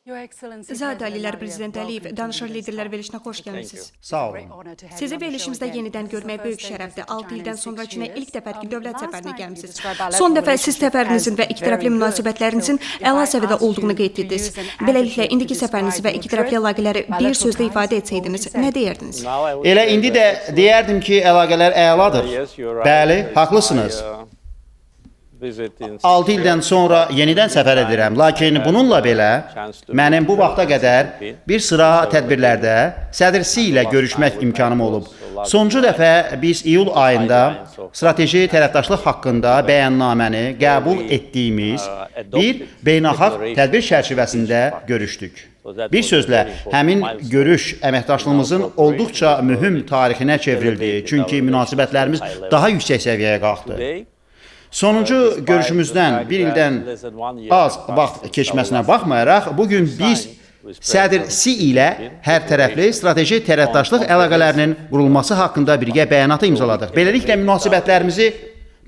Zat Alilər Prezident Əliyev, danışar liderlər verilişinə xoş gəlmisiniz. Sağ olun. Sizi verilişimizdə yenidən görmək böyük şərəfdir. 6 ildən sonra Çinə ilk dəfəki dövlət səfərinə gəlmisiniz. Son dəfə siz səfərinizin və ikitərəfli münasibətlərinizin əla səviyyədə olduğunu qeyd etdiniz. Beləliklə, indiki səfərinizi və ikitərəfli əlaqələri bir sözlə ifadə etsəydiniz, nə deyərdiniz? Elə indi də deyərdim ki, əlaqələr əladır. Bəli, haqlısınız. 6 ildən sonra yenidən səfər edirəm, lakin bununla belə mənim bu vaxta qədər bir sıra tədbirlərdə Sədr Si ilə görüşmək imkanım olub. Sonuncu dəfə biz iyul ayında strateji tərəfdaşlıq haqqında bəyannaməni qəbul etdiyimiz bir beynəlxalq tədbir çərçivəsində görüşdük. Bir sözlə, həmin görüş əməkdaşlığımızın olduqca mühüm tarixinə çevrildi, çünki münasibətlərimiz daha yüksək səviyyəyə qalxdı. Sonuncu görüşümüzdən bir ildən az vaxt keçməsinə baxmayaraq, bugün biz Sədr Si ilə hər tərəfli strateji tərəfdaşlıq əlaqələrinin qurulması haqqında birgə bəyanatı imzaladıq. Beləliklə, münasibətlərimizi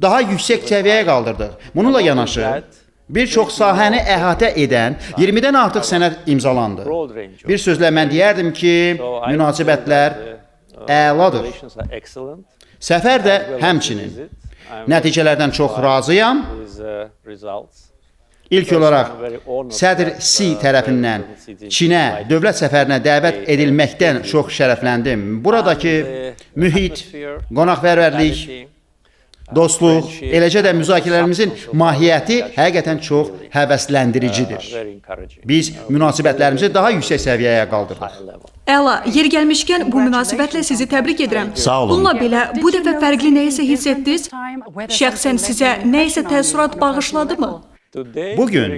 daha yüksək səviyyəyə qaldırdıq. Bununla yanaşı, bir çox sahəni əhatə edən 20-dən artıq sənəd imzalandı. Bir sözlə, mən deyərdim ki, münasibətlər əladır. Səfər də həmçinin. Nəticələrdən çox razıyam. İlk olaraq Sədr Si tərəfindən Çinə dövlət səfərinə dəvət edilməkdən çox şərəfləndim. Buradakı mühit, qonaqpərvərlik, dostluq, eləcə də müzakirələrimizin mahiyyəti həqiqətən çox həvəsləndiricidir. Biz münasibətlərimizi daha yüksək səviyyəyə qaldırdıq. Əla, yeri gəlmişkən bu münasibətlə sizi təbrik edirəm. Sağ olun. Bununla belə, bu dəfə fərqli nəyisə hiss etdiniz? Şəxsən sizə nəyisə təəssürat bağışladı mı? Bugün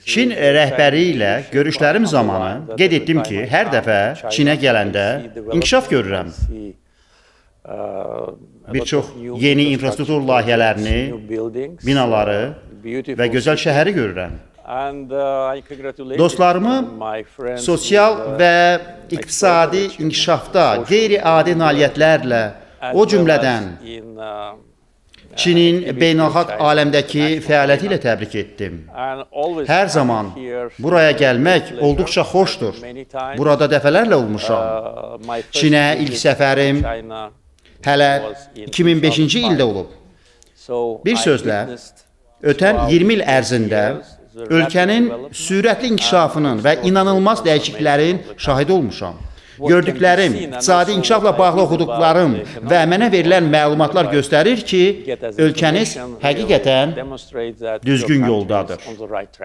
Çin rəhbəri ilə görüşlərim zamanı qeyd etdim ki, hər dəfə Çinə gələndə inkişaf görürəm. Bir çox yeni infrastruktur layihələrini, binaları və gözəl şəhəri görürəm. Dostlarımı sosial və iqtisadi inkişafda qeyri-adi nailiyyətlərlə, o cümlədən Çinin beynəlxalq aləmdəki fəaliyyəti ilə təbrik etdim. Hər zaman buraya gəlmək olduqca xoşdur. Burada dəfələrlə olmuşam. Çinə ilk səfərim hələ 2005-ci ildə olub. Bir sözlə, ötən 20 il ərzində ölkənin sürətli inkişafının və inanılmaz dəyişikliklərin şahidi olmuşam. Gördüklərim, iqtisadi inkişafla bağlı oxuduqlarım və mənə verilən məlumatlar göstərir ki, ölkəniz həqiqətən düzgün yoldadır.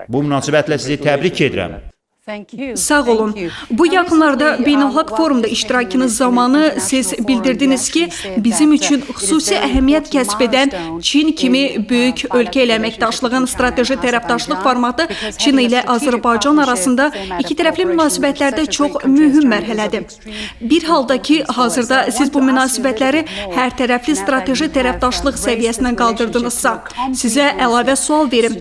Bu münasibətlə sizi təbrik edirəm. Sağ olun. Bu yaxınlarda beynəlxalq forumda iştirakınız zamanı siz bildirdiniz ki, bizim üçün xüsusi əhəmiyyət kəsb edən Çin kimi böyük ölkə ilə əməkdaşlığın strateji tərəfdaşlıq formatı Çin ilə Azərbaycan arasında ikitərəfli münasibətlərdə çox mühüm mərhələdir. Bir halda ki, hazırda siz bu münasibətləri hər tərəfli strateji tərəfdaşlıq səviyyəsinə qaldırdınızsa, sizə əlavə sual verim.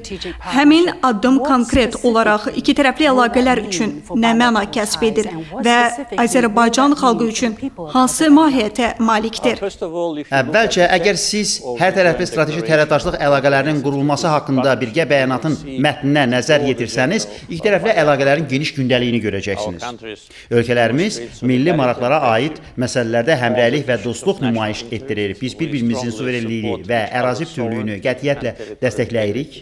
Həmin addım konkret olaraq ikitərəfli əlaqələr üçün nə məna kəsb edir və Azərbaycan xalqı üçün hansı mahiyyətə malikdir? Əvvəlcə, əgər siz hər tərəfli strateji tərəfdaşlıq əlaqələrinin qurulması haqqında birgə bəyanatın mətninə nəzər yetirsəniz, ikitərəfli əlaqələrin geniş gündəliyini görəcəksiniz. Ölkələrimiz milli maraqlara aid məsələlərdə həmrəylik və dostluq nümayiş etdirir. Biz bir-birimizin suverenliyini və ərazi bütövlüyünü qətiyyətlə dəstəkləyirik.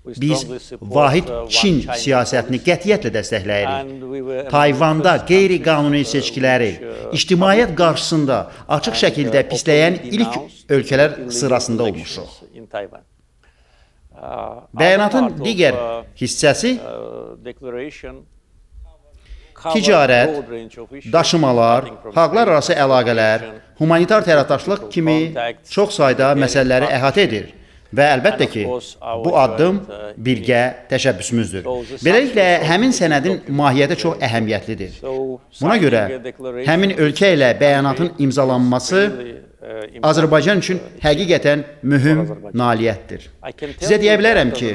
Biz vahid Çin siyasətini qətiyyətlə dəstəkləyirik. Tayvanda qeyri-qanuni seçkiləri ictimaiyyət qarşısında açıq şəkildə pisləyən ilk ölkələr sırasında olmuşuq. Bəyanatın digər hissəsi ticarət, daşımalar, xalqlar arası əlaqələr, humanitar tərəfdaşlıq kimi çox sayda məsələləri əhatə edir. Və əlbəttə ki, bu addım birgə təşəbbüsümüzdür. Beləliklə, həmin sənədin mahiyyəti çox əhəmiyyətlidir. Buna görə, həmin ölkə ilə bəyanatın imzalanması Azərbaycan üçün həqiqətən mühüm nailiyyətdir. Sizə deyə bilərəm ki,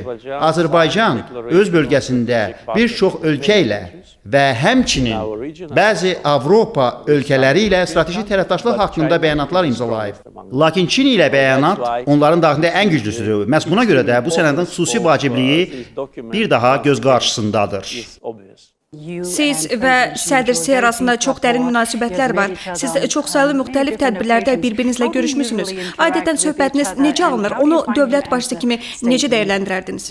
Azərbaycan öz bölgəsində bir çox ölkə ilə və həmçinin bəzi Avropa ölkələri ilə strateji tərəfdaşlıq haqqında bəyanatlar imzalayıb. Lakin Çin ilə bəyanat onların daxilində ən güclüsüdür. Məhz buna görə də bu sənədin xüsusi vacibliyi bir daha göz qarşısındadır. Siz və sədr Si arasında çox dərin münasibətlər var. Siz çoxsaylı müxtəlif tədbirlərdə bir-birinizlə görüşmüsünüz. Adətən söhbətiniz necə alınır? Onu dövlət başçısı kimi necə dəyərləndirərdiniz?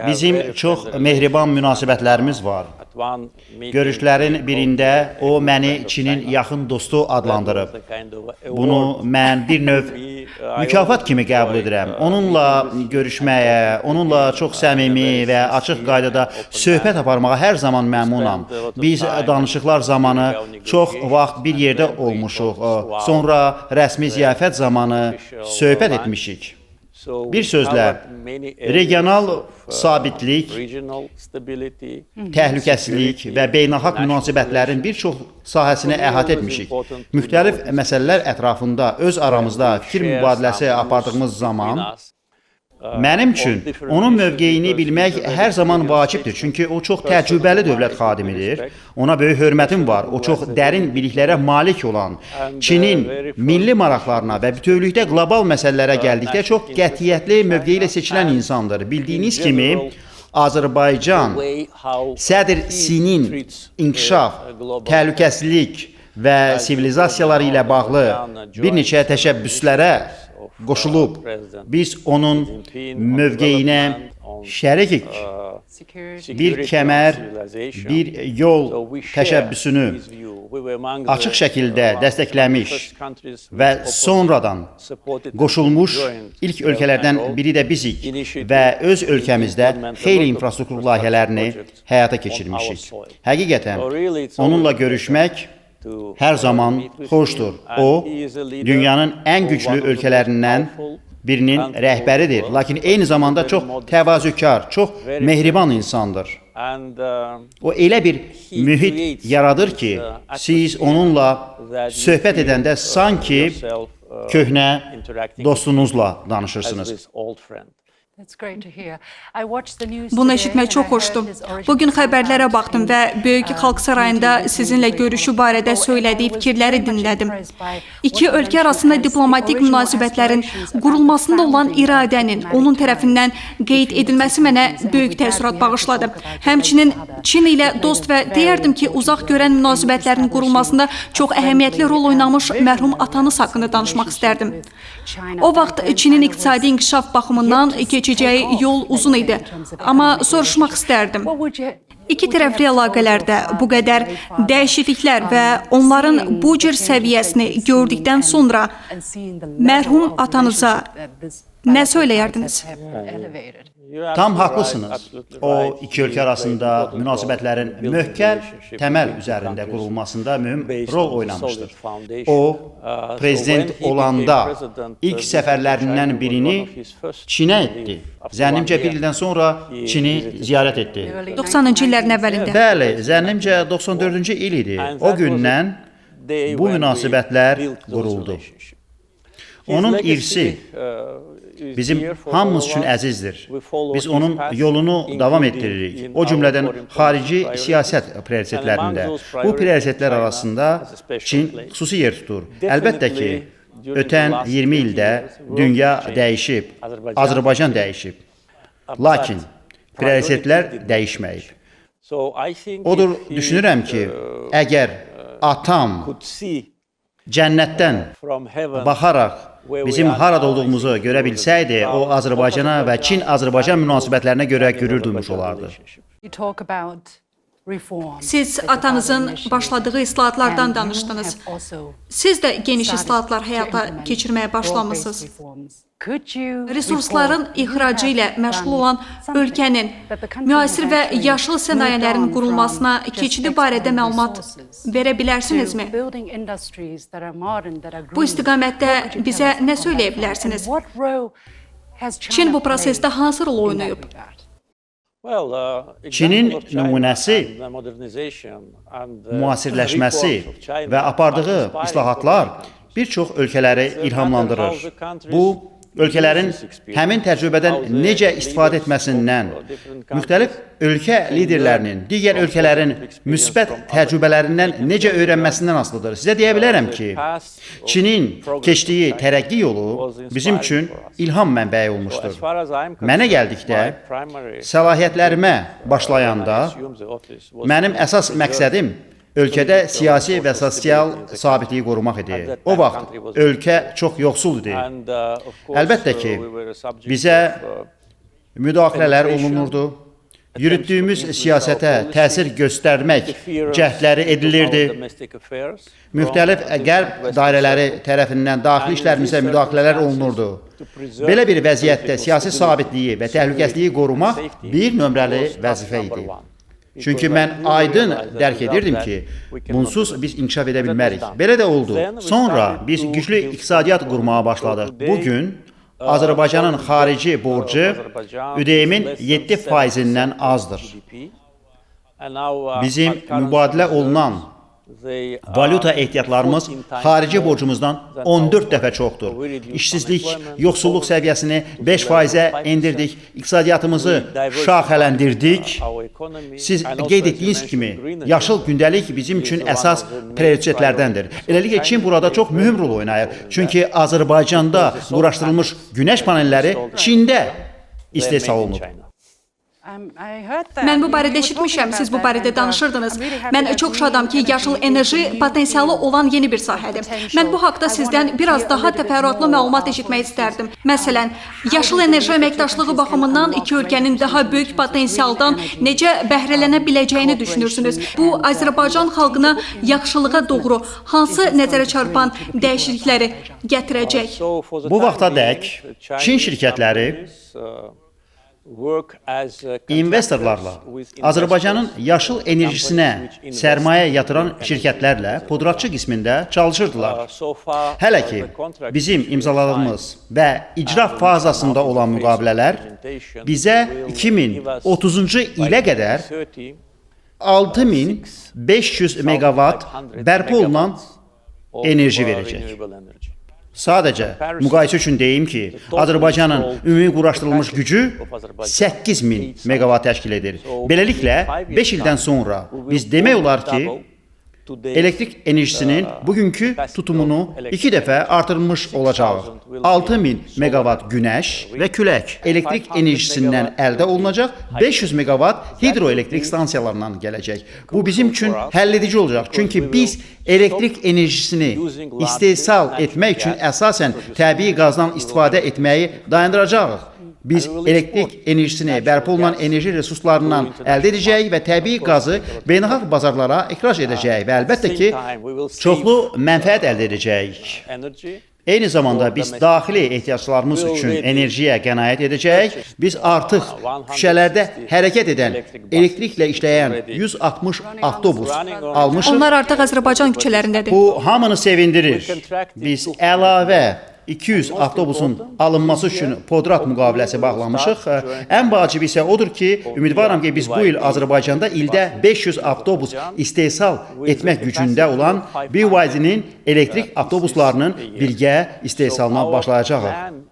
Bizim çox mehriban münasibətlərimiz var. Görüşlərin birində o məni Çinin yaxın dostu adlandırıb. Bunu mən bir növ mükafat kimi qəbul edirəm. Onunla görüşməyə, onunla çox səmimi və açıq qaydada söhbət aparmağa hər zaman məmnunam. Biz danışıqlar zamanı çox vaxt bir yerdə olmuşuq. Sonra rəsmi ziyafət zamanı söhbət etmişik. Bir sözlə, regional sabitlik, təhlükəsizlik və beynəlxalq münasibətlərin bir çox sahəsini əhatə etmişik. Müxtəlif məsələlər ətrafında öz aramızda fikir mübadiləsi apardığımız zaman mənim üçün onun mövqeyini bilmək hər zaman vacibdir. Çünki o çox təcrübəli dövlət xadimidir. Ona böyük hörmətim var. O çox dərin biliklərə malik olan, Çinin milli maraqlarına və bütövlükdə qlobal məsələlərə gəldikdə çox qətiyyətli mövqeyi ilə seçilən insandır. Bildiyiniz kimi, Azərbaycan sədr Sinin inkişaf, təhlükəsizlik və sivilizasiyaları ilə bağlı bir neçə təşəbbüslərə qoşulub, biz onun mövqeyinə şərikik. Bir kəmər, bir yol təşəbbüsünü açıq şəkildə dəstəkləmiş və sonradan qoşulmuş ilk ölkələrdən biri də bizik və öz ölkəmizdə xeyli infrastruktur layihələrini həyata keçirmişik. Həqiqətən, onunla görüşmək hər zaman xoşdur. O, dünyanın ən güclü ölkələrindən birinin rəhbəridir. Lakin eyni zamanda çox təvazökar, çox mehriban insandır. O elə bir mühit yaradır ki, siz onunla söhbət edəndə sanki köhnə dostunuzla danışırsınız. Bunu eşitmək çox xoşdur. Bugün xəbərlərə baxdım və Böyük Xalq Sarayında sizinlə görüşü barədə söylədiyi fikirləri dinlədim. İki ölkə arasında diplomatik münasibətlərin qurulmasında olan iradənin onun tərəfindən qeyd edilməsi mənə böyük təəssürat bağışladı. Həmçinin Çin ilə dost və deyərdim ki, uzaq görən münasibətlərin qurulmasında çox əhəmiyyətli rol oynamış mərhum atanız haqqında danışmaq istərdim. O vaxt Çinin iqtisadi inkişaf baxımından keçəcəyi yol uzun idi. Amma soruşmaq istərdim. İki tərəfli əlaqələrdə bu qədər dəyişikliklər və onların bu cür səviyyəsini gördükdən sonra mərhum atanıza nə söyləyərdiniz? Tam haqlısınız. O, iki ölkə arasında münasibətlərin möhkəm təməl üzərində qurulmasında mühüm rol oynamışdır. O, prezident olanda ilk səfərlərindən birini Çinə etdi. Zənnimcə bir ildən sonra Çini ziyarət etdi. 90-cı illərin əvvəlində. Bəli, zənnimcə 94-cü il idi. O gündən bu münasibətlər quruldu. Onun irsi bizim hamımız üçün əzizdir. Biz onun yolunu davam etdiririk. O cümlədən xarici siyasət prioritetlərində. Bu prioritetlər arasında Çin xüsusi yer tutur. Əlbəttə ki, ötən 20 ildə dünya dəyişib, Azərbaycan dəyişib. Lakin prioritetlər dəyişməyib. Odur, düşünürəm ki, əgər atam cənnətdən baxaraq bizim harada olduğumuzu görə bilsəydi, o Azərbaycana və Çin-Azərbaycan münasibətlərinə görə qürur duymuş olardı. Siz atanızın başladığı islahatlardan danışdınız. Siz də geniş islahatlar həyata keçirməyə başlamışsınız. Resursların ixracı ilə məşğul olan ölkənin müasir və yaşıl sənayələrin qurulmasına keçidi barədə məlumat verə bilərsinizmi? Bu istiqamətdə bizə nə söyləyə bilərsiniz? Çin bu prosesdə hansı rol oynayıb? Çinin nümunəsi, müasirləşməsi və apardığı islahatlar bir çox ölkələri ilhamlandırır. Bu, ölkələrin həmin təcrübədən necə istifadə etməsindən, müxtəlif ölkə liderlərinin, digər ölkələrin müsbət təcrübələrindən necə öyrənməsindən asılıdır. Sizə deyə bilərəm ki, Çinin keçdiyi tərəqqi yolu bizim üçün ilham mənbəyi olmuşdur. Mənə gəldikdə, səlahiyyətlərimə başlayanda, mənim əsas məqsədim ölkədə siyasi və sosial sabitliyi qorumaq idi. O vaxt ölkə çox yoxsul idi. Əlbəttə ki, bizə müdaxilələr olunurdu. Yürütdüyümüz siyasətə təsir göstərmək cəhdləri edilirdi. Müxtəlif qərb dairələri tərəfindən daxili işlərimizə müdaxilələr olunurdu. Belə bir vəziyyətdə siyasi sabitliyi və təhlükəsizliyi qorumaq bir nömrəli vəzifə idi. Çünki mən aydın dərk edirdim ki, bunsuz biz inkişaf edə bilmərik. Belə də oldu. Sonra biz güclü iqtisadiyyat qurmağa başladıq. Bugün Azərbaycanın xarici borcu ÜDM-in 7%-dən azdır. Bizim mübadilə olunan valyuta ehtiyatlarımız xarici borcumuzdan 14 dəfə çoxdur. İşsizlik, yoxsulluq səviyyəsini 5%-ə endirdik, iqtisadiyyatımızı şaxələndirdik. Siz qeyd etdiyiniz kimi, yaşıl gündəlik bizim üçün əsas prioritetlərdəndir. Eləliklə Çin burada çox mühüm rol oynayır. Çünki Azərbaycanda quraşdırılmış günəş panelləri Çində istehsal olunub. Mən bu barədə eşitmişəm, siz bu barədə danışırdınız. Mən çox şadam ki, yaşıl enerji potensialı olan yeni bir sahədir. Mən bu haqda sizdən biraz daha təfərrüatlı məlumat eşitmək istərdim. Məsələn, yaşıl enerji əməkdaşlığı baxımından iki ölkənin daha böyük potensialdan necə bəhrələnə biləcəyini düşünürsünüz? Bu, Azərbaycan xalqına yaxşılığa doğru hansı nəzərə çarpan dəyişiklikləri gətirəcək? Bu vaxtadək Çin şirkətləri investorlarla, Azərbaycanın yaşıl enerjisinə sərmayə yatıran şirkətlərlə pudratçı qismində çalışırdılar. Hələ ki, bizim imzaladığımız və icra fazasında olan müqavilələr bizə 2030-cu ilə qədər 6500 meqavat bərpa olunan enerji verəcək. Sadəcə müqayisə üçün deyim ki, Azərbaycanın ümumi quraşdırılmış gücü 8000 meqavat təşkil edir. Beləliklə, 5 ildən sonra biz demək olar ki, elektrik enerjisinin bugünkü tutumunu 2 dəfə artırılmış olacaq. 6000 meqavat günəş və külək elektrik enerjisindən əldə olunacaq, 500 meqavat hidroelektrik stansiyalarından gələcək. Bu bizim üçün həlledici olacaq. Çünki biz elektrik enerjisini istehsal etmək üçün əsasən təbii qazdan istifadə etməyi dayandıracağıq. Biz elektrik enerjisini bərpa olunan enerji resurslarından əldə edəcəyik və təbii qazı beynəlxalq bazarlara ixrac edəcəyik və əlbəttə ki, çoxlu mənfəət əldə edəcəyik. Eyni zamanda biz daxili ehtiyaclarımız üçün enerjiyə qənaət edəcəyik. Biz artıq küçələrdə hərəkət edən, elektriklə işləyən 160 avtobus almışıq. Onlar artıq Azərbaycan küçələrindədir. Bu hamını sevindirir. Biz əlavə 200 avtobusun alınması üçün podrat müqaviləsi bağlamışıq. Ən vacibi isə odur ki, ümidvaram ki, biz bu il Azərbaycanda ildə 500 avtobus istehsal etmək gücündə olan BYD-nin elektrik avtobuslarının birgə istehsalına başlayacağıq.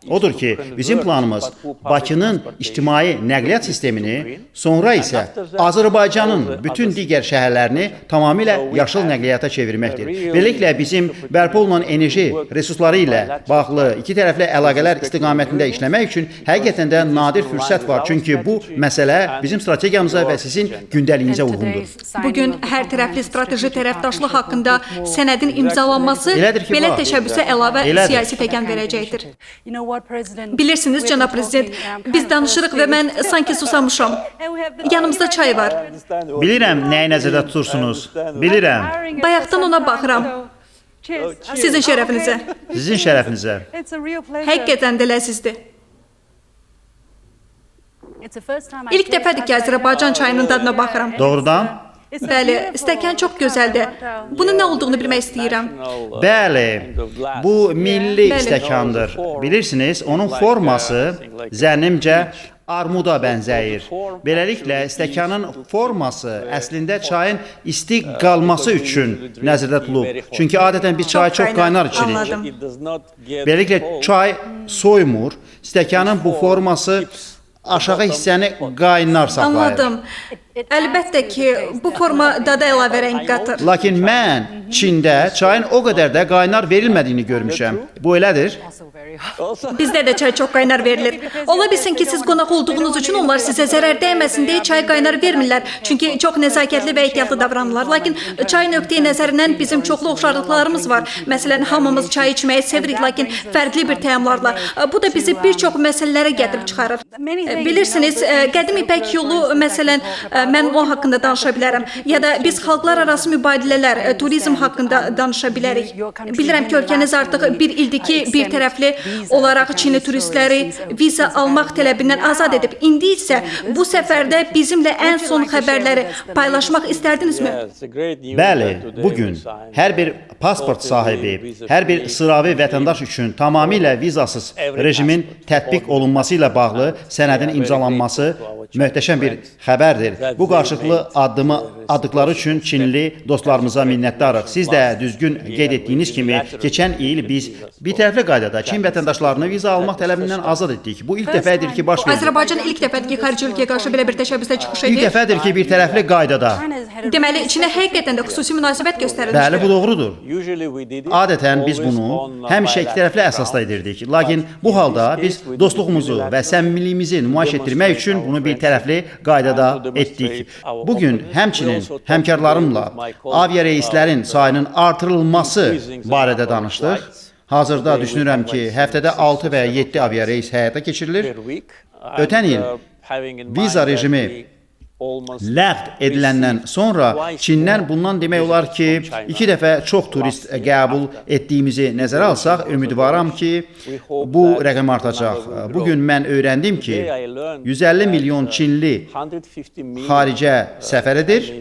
Odur ki, bizim planımız Bakının ictimai nəqliyyat sistemini, sonra isə Azərbaycanın bütün digər şəhərlərini tamamilə yaşıl nəqliyyata çevirməkdir. Beləliklə, bizim bərpa olunan enerji resursları ilə bağlı iki tərəfli əlaqələr istiqamətində işləmək üçün həqiqətən də nadir fürsət var. Çünki bu məsələ bizim strategiyamıza və sizin gündəliyinizə uyğundur. Bugün hər tərəfli strateji tərəfdaşlıq haqqında sənədin imzalanması belə təşəbbüsə əlavə siyasi təkan verəcəkdir. Bilirsiniz, cənab prezident, biz danışırıq və mən sanki susamışam. Yanımızda çay var. Bilirəm nəyi nəzərdə tutursunuz. Bilirəm. Bayaqdan ona baxıram. Sizin şərəfinizə. Sizin şərəfinizə. Həqiqətən də ləzzizdir. İlk dəfədir ki, Azərbaycan çayının dadına baxıram. Doğrudan? Bəli, stəkan çox gözəldir. Bunun nə olduğunu bilmək istəyirəm. Bəli, bu milli stəkandır. Bilirsiniz, onun forması zənnimcə armuda bənzəyir. Beləliklə, stəkanın forması əslində çayın isti qalması üçün nəzərdə tutulub. Çünki adətən biz çayı çox qaynar içirik. Anladım. Beləliklə, çay soymur, stəkanın bu forması aşağı hissəni qaynar saxlayır. Anladım. Əlbəttə ki, bu forma dada əlavə rəng qatır. Lakin mən Çində çayın o qədər də qaynar verilmədiyini görmüşəm. Bu elədir? Bizdə də çay çox qaynar verilir. Ola bilsin ki, siz qonaq olduğunuz üçün onlar sizə zərər dəyməsin deyə çay qaynar vermirlər. Çünki çox nəzakətli və ehtiyatlı davranırlar. Lakin çay nöqteyi nəzərindən bizim çoxlu oxşarlıqlarımız var. Məsələn, hamımız çay içməyi sevirik, lakin fərqli bir təamlarla. Bu da bizi bir çox məsələlərə gətirib çıxarır. Bilirsiniz, qədim İpək yolu, məsələn, mən o haqqında danışa bilərəm. Ya da biz xalqlar arası mübadilələr, turizm haqqında danışa bilərik. Bilirəm ki, ölkəniz artıq bir ildir ki, bir tərəfli olaraq Çinli turistləri viza almaq tələbindən azad edib. İndi isə bu səfərdə bizimlə ən son xəbərləri paylaşmaq istərdinizmi? Bəli, bugün hər bir pasport sahibi, hər bir sıravi vətəndaş üçün tamamilə vizasız rejimin tətbiq olunması ilə bağlı sənədin imzalanması möhtəşəm bir xəbərdir. Bu qarşılıqlı addımı atdıqları üçün Çinli dostlarımıza minnətdarıq. Siz də düzgün qeyd etdiyiniz kimi, keçən il biz bir tərəfli qaydada Çin vətəndaşlarını viza almaq tələbindən azad etdik. Bu ilk dəfədir ki, baş verir. Azərbaycan ilk dəfədir ki, xarici ölkəyə qarşı belə bir təşəbbüslə çıxış İlk edir. dəfədir ki, bir tərəfli qaydada. Deməli, Çinə həqiqətən də xüsusi münasibət göstərilmişdir. Bəli, bu doğrudur. Adətən biz bunu həmişə iki tərəfli əsasda edirdik. Lakin bu halda biz dostluğumuzu və səmimiliyimizi nümayiş etdirmək üçün bunu bir tərəfli qaydada etdik. Bugün həmçinin həmkarlarımla avia reyslərin sayının artırılması barədə danışdıq. Hazırda düşünürəm ki, həftədə 6 və 7 avia reys həyata keçirilir. Ötən il viza rejimi ləğv ediləndən sonra Çindən bundan demək olar ki, 2 dəfə çox turist qəbul etdiyimizi nəzərə alsaq, ümidvaram ki, bu rəqəm artacaq. Bugün mən öyrəndim ki, 150 milyon Çinli xaricə səfər edir.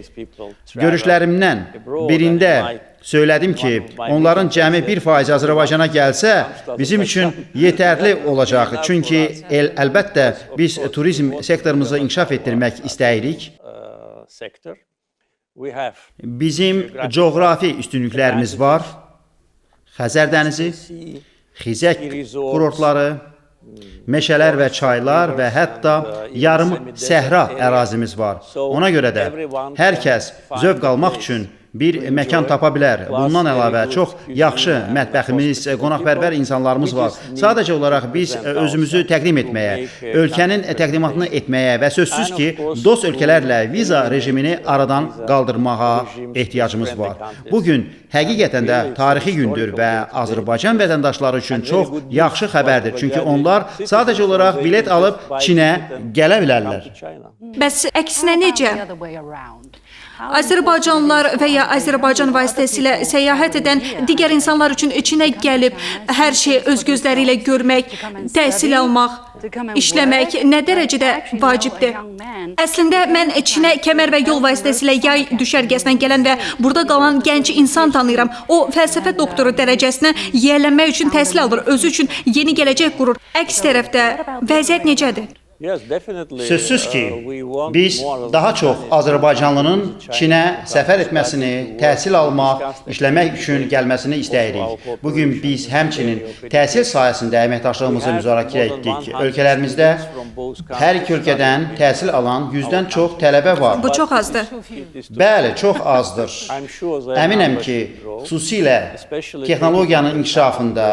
Görüşlərimdən birində söylədim ki, onların cəmi 1% Azərbaycana gəlsə, bizim üçün yetərli olacaq. Çünki əlbəttə biz turizm sektorumuzu inkişaf etdirmək istəyirik. Bizim coğrafi üstünlüklərimiz var. Xəzər dənizi, Xizək kurortları, meşələr və çaylar və hətta yarım səhra ərazimiz var. Ona görə də hər kəs zövq almaq üçün bir məkan tapa bilər. Bundan əlavə çox yaxşı mətbəximiz, qonaqpərvər insanlarımız var. Sadəcə olaraq biz özümüzü təqdim etməyə, ölkənin təqdimatını etməyə və sözsüz ki, dost ölkələrlə viza rejimini aradan qaldırmağa ehtiyacımız var. Bugün həqiqətən də tarixi gündür və Azərbaycan vətəndaşları üçün çox yaxşı xəbərdir. Çünki onlar sadəcə olaraq bilet alıb Çinə gələ bilərlər. Bəs əksinə necə? Azərbaycanlılar və ya Azərbaycan vasitəsilə səyahət edən digər insanlar üçün Çinə gəlib hər şeyi öz gözləri ilə görmək, təhsil almaq, işləmək nə dərəcədə vacibdir? Əslində mən Çinə kəmər və yol vasitəsilə yay düşərgəsindən gələn və burada qalan gənc insan tanıyıram. O fəlsəfə doktoru dərəcəsinə yiyələnmək üçün təhsil alır, özü üçün yeni gələcək qurur. Əks tərəfdə vəziyyət necədir? Sözsüz ki, biz daha çox Azərbaycanlının Çinə səfər etməsini, təhsil almaq, işləmək üçün gəlməsini istəyirik. Bugün biz həmçinin təhsil sayəsində əməkdaşlığımızı müzakirə etdik. Ölkələrimizdə hər iki ölkədən təhsil alan 100-dən çox tələbə var. Bu çox azdır. Bəli, çox azdır. Əminəm ki, xüsusilə texnologiyanın inkişafında,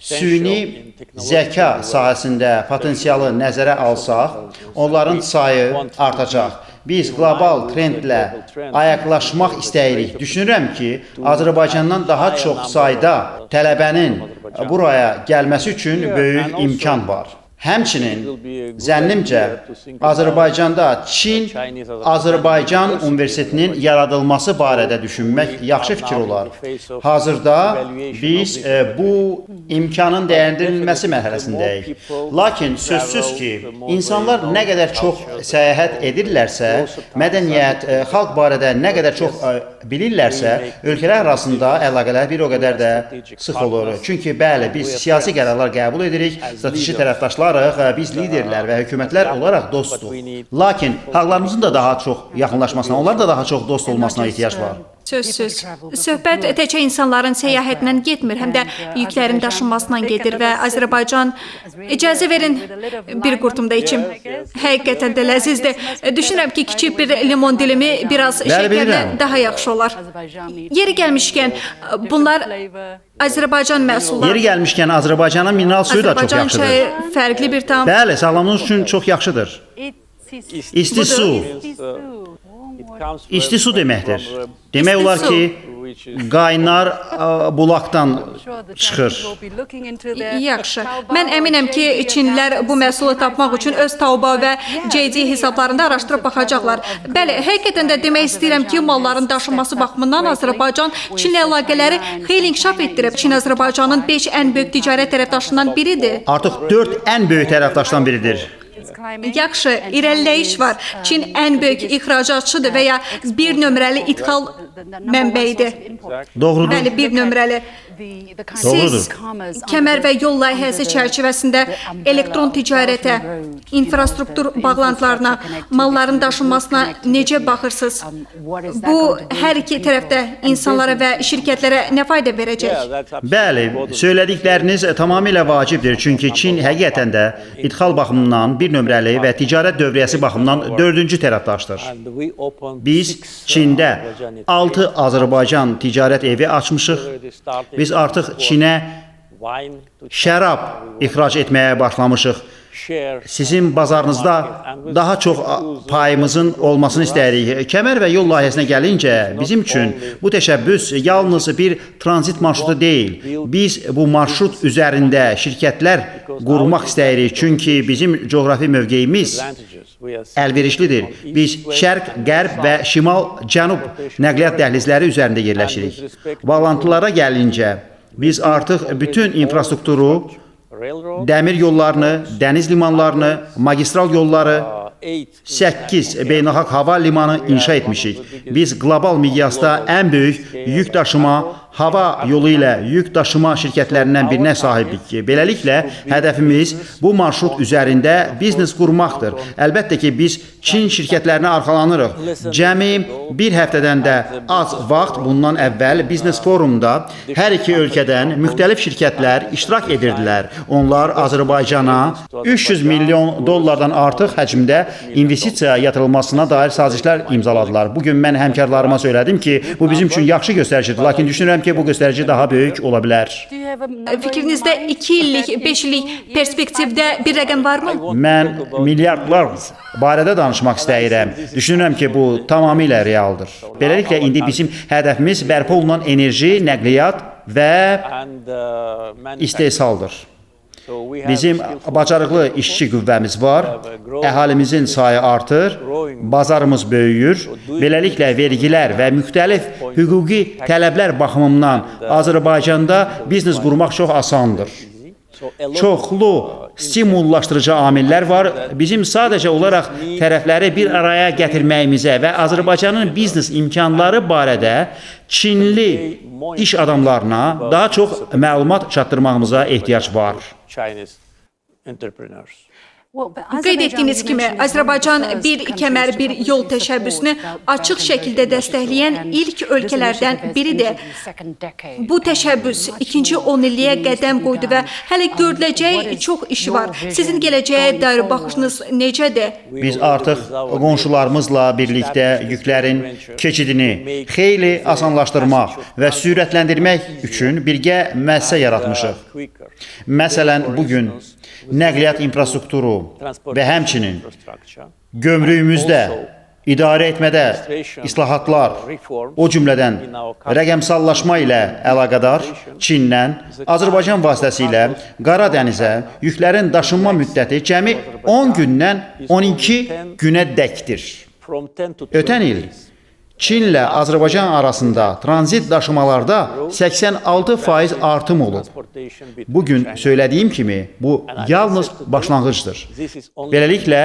süni zəka sahəsində potensialı nəzərə alsaq, onların sayı artacaq. Biz qlobal trendlə ayaqlaşmaq istəyirik. Düşünürəm ki, Azərbaycandan daha çox sayda tələbənin buraya gəlməsi üçün böyük imkan var. Həmçinin zənnimcə Azərbaycanda Çin-Azərbaycan Universitetinin yaradılması barədə düşünmək yaxşı fikir olar. Hazırda biz bu imkanın dəyərləndirilməsi mərhələsindəyik. Lakin sözsüz ki, insanlar nə qədər çox səyahət edirlərsə, mədəniyyət, xalq barədə nə qədər çox bilirlərsə, ölkələr arasında əlaqələr bir o qədər də sıx olur. Çünki bəli, biz siyasi qərarlar qəbul edirik, strateji tərəfdaşlarıq, biz liderlər və hökumətlər olaraq dostuq. Lakin xalqlarımızın da daha çox yaxınlaşmasına, onlar da daha çox dost olmasına ehtiyac var. Sözsüz. Söhbət təkcə insanların səyahətindən getmir, həm də yüklərin daşınmasından gedir və Azərbaycan, icazə verin bir qurtum da içim. Həqiqətən də ləzzizdir. Düşünürəm ki, kiçik bir limon dilimi biraz şəkərlə daha yaxşı olar. Yeri gəlmişkən, bunlar Azərbaycan məhsulları. Yeri gəlmişkən, Azərbaycanın mineral suyu da çox Azərbaycan yaxşıdır. çayı fərqli bir tam. Bəli, sağlamlığınız üçün çox yaxşıdır. İsti su. İsti su deməkdir. Demək olar ki, qaynar bulaqdan çıxır. Yaxşı. Mən əminəm ki, Çinlilər bu məhsulu tapmaq üçün öz Taobao və JD hesablarında araşdırıb baxacaqlar. Bəli, həqiqətən də demək istəyirəm ki, malların daşınması baxımından Azərbaycan Çinlə əlaqələri xeyli inkişaf etdirib. Çin Azərbaycanın 5 ən böyük ticarət tərəfdaşından biridir. Artıq 4 ən böyük tərəfdaşdan biridir. Yaxşı, irəliləyiş var. Çin ən böyük ixracatçıdır və ya bir nömrəli idxal mənbəyidir. Doğrudur. Bəli, bir nömrəli. Siz kəmər və yol layihəsi çərçivəsində elektron ticarətə, infrastruktur bağlantılarına, malların daşınmasına necə baxırsınız? Bu, hər iki tərəfdə insanlara və şirkətlərə nə fayda verəcək? Bəli, söylədikləriniz tamamilə vacibdir. Çünki Çin həqiqətən də idxal baxımından bir nömrəli və ticarət dövriyyəsi baxımından 4-cü tərəfdaşdır. Biz Çində 6 Azərbaycan ticarət evi açmışıq. Biz artıq Çinə şərab ixrac etməyə başlamışıq. Sizin bazarınızda daha çox payımızın olmasını istəyirik. Kəmər və yol layihəsinə gəlincə, bizim üçün bu təşəbbüs yalnız bir tranzit marşrutu deyil. Biz bu marşrut üzərində şirkətlər qurmaq istəyirik. Çünki bizim coğrafi mövqeyimiz əlverişlidir. Biz şərq, qərb və şimal-cənub nəqliyyat dəhlizləri üzərində yerləşirik. Bağlantılara gəlincə, biz artıq bütün infrastrukturu, dəmir yollarını, dəniz limanlarını, magistral yolları, 8 beynəlxalq hava limanı inşa etmişik. Biz qlobal miqyasda ən böyük yük daşıma, hava yolu ilə yük daşıma şirkətlərindən birinə sahibik. Beləliklə, hədəfimiz bu marşrut üzərində biznes qurmaqdır. Əlbəttə ki, biz Çin şirkətlərinə arxalanırıq. Cəmi bir həftədən də az vaxt bundan əvvəl biznes forumda hər iki ölkədən müxtəlif şirkətlər iştirak edirdilər. Onlar Azərbaycana 300 milyon dollardan artıq həcmdə investisiya yatırılmasına dair sazişlər imzaladılar. Bugün mən həmkarlarıma söylədim ki, bu bizim üçün yaxşı göstəricidir. Lakin düşünürəm ki, bu göstərici daha böyük ola bilər. Fikrinizdə 2 illik, 5 illik perspektivdə bir rəqəm varmı? Mən milyardlar barədə danışmaq istəyirəm. Düşünürəm ki, bu tamamilə realdır. Beləliklə, indi bizim hədəfimiz bərpa olunan enerji, nəqliyyat və istehsaldır. Bizim bacarıqlı işçi qüvvəmiz var, əhalimizin sayı artır, bazarımız böyüyür. Beləliklə, vergilər və müxtəlif hüquqi tələblər baxımından Azərbaycanda biznes qurmaq çox asandır. Çoxlu stimullaşdırıcı amillər var. Bizim sadəcə olaraq tərəfləri bir araya gətirməyimizə və Azərbaycanın biznes imkanları barədə Çinli iş adamlarına daha çox məlumat çatdırmağımıza ehtiyac var. Qeyd etdiyiniz kimi, Azərbaycan bir kəmər, bir yol təşəbbüsünü açıq şəkildə dəstəkləyən ilk ölkələrdən biridir. Bu təşəbbüs ikinci 10 illiyə qədəm qoydu və hələ görüləcək çox işi var. Sizin gələcəyə dair baxışınız necədir? Biz artıq qonşularımızla birlikdə yüklərin keçidini xeyli asanlaşdırmaq və sürətləndirmək üçün birgə müəssisə yaratmışıq. Məsələn, bugün nəqliyyat infrastrukturu və həmçinin gömrüyümüzdə, idarə etmədə islahatlar, o cümlədən rəqəmsallaşma ilə əlaqədar Çindən Azərbaycan vasitəsilə Qara dənizə yüklərin daşınma müddəti cəmi 10 gündən 12 günə dəkdir. Ötən il Çinlə Azərbaycan arasında tranzit daşımalarda 86% artım olub. Bugün söylədiyim kimi, bu yalnız başlanğıcdır. Beləliklə,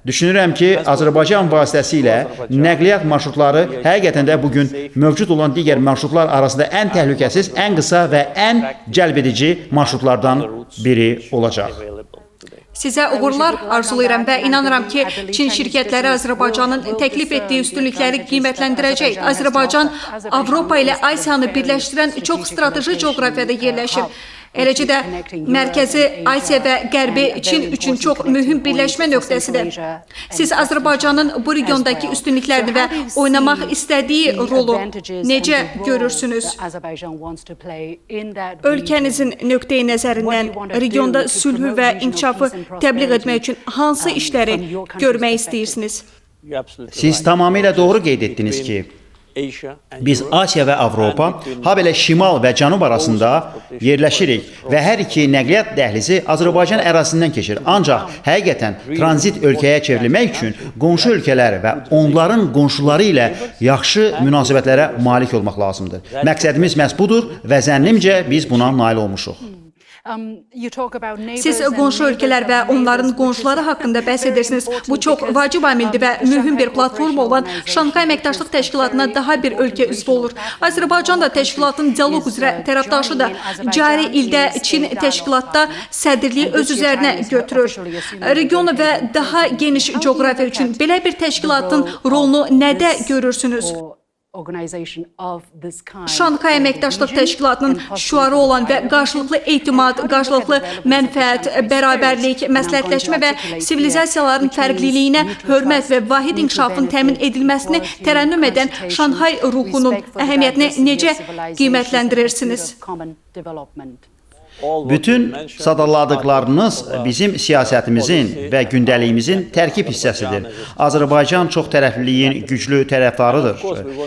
düşünürəm ki, Azərbaycan vasitəsilə nəqliyyat marşrutları həqiqətən də bugün mövcud olan digər marşrutlar arasında ən təhlükəsiz, ən qısa və ən cəlbedici marşrutlardan biri olacaq. Sizə uğurlar arzulayıram və inanıram ki, Çin şirkətləri Azərbaycanın təklif etdiyi üstünlükləri qiymətləndirəcək. Azərbaycan Avropa ilə Asiyanı birləşdirən çox strateji coğrafiyada yerləşir. Eləcə də Mərkəzi Asiya və Qərbi Çin üçün çox mühüm birləşmə nöqtəsidir. Siz Azərbaycanın bu regiondakı üstünlüklərini və oynamaq istədiyi rolu necə görürsünüz? Ölkənizin nöqteyi nəzərindən regionda sülhü və inkişafı təbliğ etmək üçün hansı işləri görmək istəyirsiniz? Siz tamamilə doğru qeyd etdiniz ki, biz Asiya və Avropa, habelə Şimal və Cənub arasında yerləşirik və hər iki nəqliyyat dəhlizi Azərbaycan ərazisindən keçir. Ancaq həqiqətən tranzit ölkəyə çevrilmək üçün qonşu ölkələr və onların qonşuları ilə yaxşı münasibətlərə malik olmaq lazımdır. Məqsədimiz məhz budur və zənnimcə biz buna nail olmuşuq. Siz qonşu ölkələr və onların qonşuları haqqında bəhs edirsiniz. Bu çox vacib amildir və mühüm bir platforma olan Şanxay Əməkdaşlıq Təşkilatına daha bir ölkə üzv olur. Azərbaycan da təşkilatın dialoq üzrə tərəfdaşıdır. Cari ildə Çin təşkilatda sədrliyi öz üzərinə götürür. Region və daha geniş coğrafiya üçün belə bir təşkilatın rolunu nədə görürsünüz? Şanxay Əməkdaşlıq Təşkilatının şüarı olan və qarşılıqlı etimad, qarşılıqlı mənfəət, bərabərlik, məsləhətləşmə və sivilizasiyaların fərqliliyinə hörmət və vahid inkişafın təmin edilməsini tərənnüm edən Şanxay ruhunun əhəmiyyətini necə qiymətləndirirsiniz? Bütün sadaladıqlarınız bizim siyasətimizin və gündəliyimizin tərkib hissəsidir. Azərbaycan çox tərəfliliyin güclü tərəfdarıdır.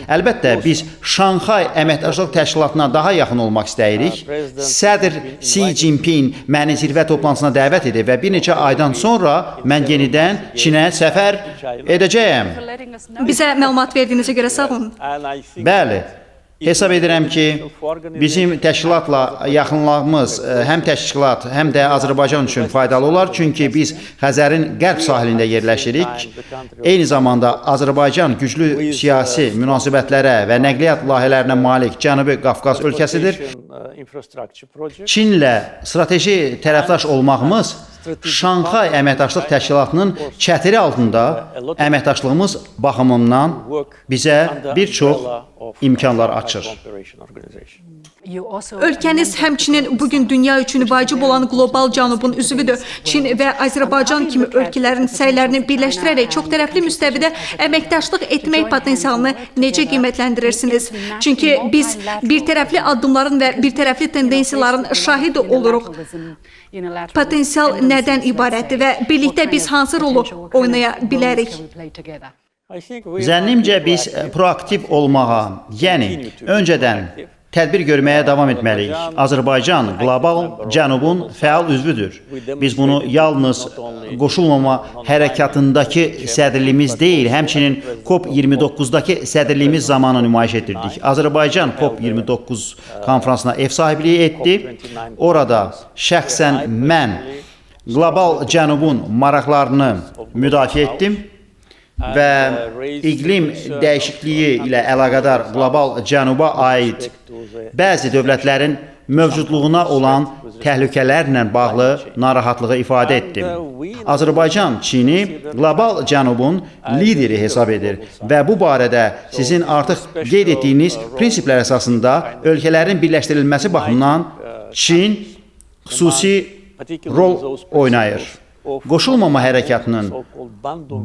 Əlbəttə, biz Şanxay Əməkdaşlıq Təşkilatına daha yaxın olmaq istəyirik. Sədr Xi Jinping məni zirvə toplantısına dəvət edib və bir neçə aydan sonra mən yenidən Çinə səfər edəcəyəm. Bizə məlumat verdiyinizə görə sağ olun. Bəli. Hesab edirəm ki, bizim təşkilatla yaxınlığımız həm təşkilat, həm də Azərbaycan üçün faydalı olar. Çünki biz Xəzərin qərb sahilində yerləşirik. Eyni zamanda Azərbaycan güclü siyasi münasibətlərə və nəqliyyat layihələrinə malik Cənubi Qafqaz ölkəsidir. Çinlə strateji tərəfdaş olmağımız Şanxay Əməkdaşlıq Təşkilatının çətiri altında əməkdaşlığımız baxımından bizə bir çox imkanlar açır. Ölkəniz həmçinin bugün dünya üçün vacib olan qlobal cənubun üzvüdür. Çin və Azərbaycan kimi ölkələrin səylərini birləşdirərək çox tərəfli müstəvidə əməkdaşlıq etmək potensialını necə qiymətləndirirsiniz? Çünki biz bir tərəfli addımların və bir tərəfli tendensiyaların şahidi oluruq. Potensial nədən ibarətdir və birlikdə biz hansı rolu oynaya bilərik? Zənnimcə biz proaktiv olmağa, yəni öncədən tədbir görməyə davam etməliyik. Azərbaycan qlobal cənubun fəal üzvüdür. Biz bunu yalnız qoşulmama hərəkatındakı sədrliyimiz deyil, həmçinin COP29-dakı sədrliyimiz zamanı nümayiş etdirdik. Azərbaycan COP29 konfransına ev sahibliyi etdi. Orada şəxsən mən qlobal cənubun maraqlarını müdafiə etdim və iqlim dəyişikliyi ilə əlaqədar qlobal cənuba aid bəzi dövlətlərin mövcudluğuna olan təhlükələrlə bağlı narahatlığı ifadə etdim. Azərbaycan Çini qlobal cənubun lideri hesab edir və bu barədə sizin artıq qeyd etdiyiniz prinsiplər əsasında ölkələrin birləşdirilməsi baxımından Çin xüsusi rol oynayır. Qoşulmama hərəkatının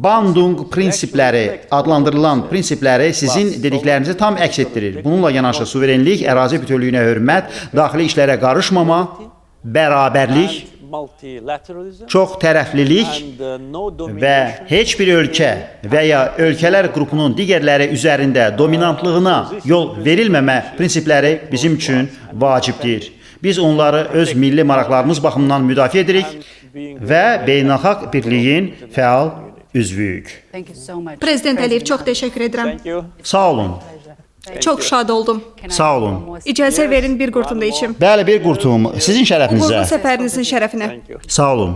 Bandung prinsipləri adlandırılan prinsipləri sizin dediklərinizi tam əks etdirir. Bununla yanaşı suverenlik, ərazi bütövlüyünə hörmət, daxili işlərə qarışmama, bərabərlik, çox tərəflilik və heç bir ölkə və ya ölkələr qrupunun digərləri üzərində dominantlığına yol verilməmə prinsipləri bizim üçün vacibdir. Biz onları öz milli maraqlarımız baxımından müdafiə edirik və beynəlxalq birliyin fəal üzvüyük. Prezident Əliyev, çox təşəkkür edirəm. Sağ olun. Çox şad oldum. Sağ olun. İcazə verin bir qurtum da içim. Bəli, bir qurtum sizin şərəfinizə. Uğurlu səfərinizin şərəfinə. Sağ olun.